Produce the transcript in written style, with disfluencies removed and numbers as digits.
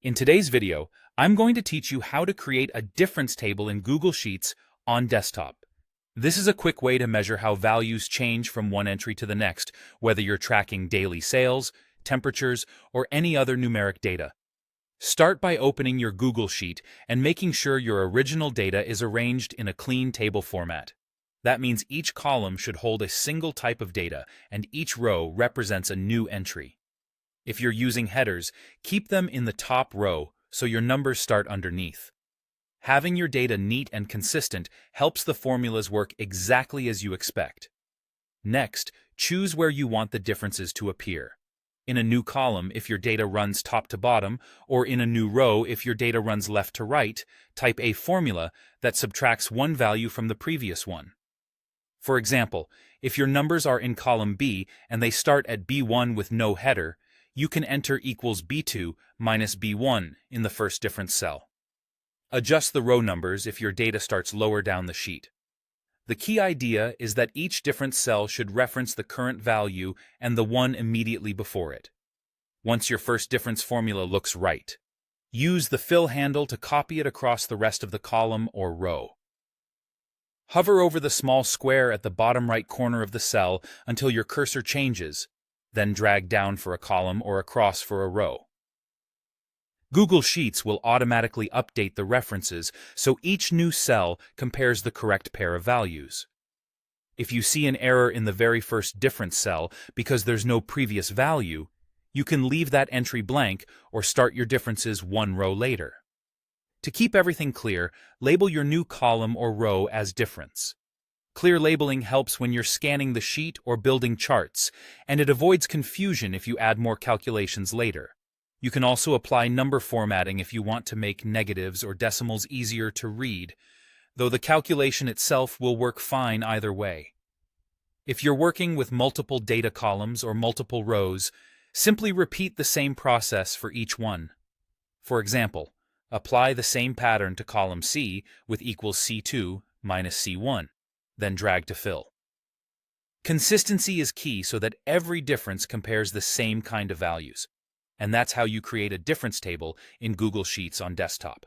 In today's video, I'm going to teach you how to create a difference table in Google Sheets on desktop. This is a quick way to measure how values change from one entry to the next, whether you're tracking daily sales, temperatures, or any other numeric data. Start by opening your Google Sheet and making sure your original data is arranged in a clean table format. That means each column should hold a single type of data, and each row represents a new entry. If you're using headers, keep them in the top row so your numbers start underneath. Having your data neat and consistent helps the formulas work exactly as you expect. Next, choose where you want the differences to appear. In a new column if your data runs top to bottom, or in a new row if your data runs left to right, type a formula that subtracts one value from the previous one. For example, if your numbers are in column B and they start at B1 with no header, you can enter equals B2 minus B1 in the first difference cell. Adjust the row numbers if your data starts lower down the sheet. The key idea is that each difference cell should reference the current value and the one immediately before it. Once your first difference formula looks right, use the fill handle to copy it across the rest of the column or row. Hover over the small square at the bottom right corner of the cell until your cursor changes, then drag down for a column or across for a row. Google Sheets will automatically update the references so each new cell compares the correct pair of values. If you see an error in the very first difference cell because there's no previous value, you can leave that entry blank or start your differences one row later. To keep everything clear, label your new column or row as difference. Clear labeling helps when you're scanning the sheet or building charts, and it avoids confusion if you add more calculations later. You can also apply number formatting if you want to make negatives or decimals easier to read, though the calculation itself will work fine either way. If you're working with multiple data columns or multiple rows, simply repeat the same process for each one. For example, apply the same pattern to column C with equals C2 minus C1, then drag to fill. Consistency is key so that every difference compares the same kind of values. And that's how you create a difference table in Google Sheets on desktop.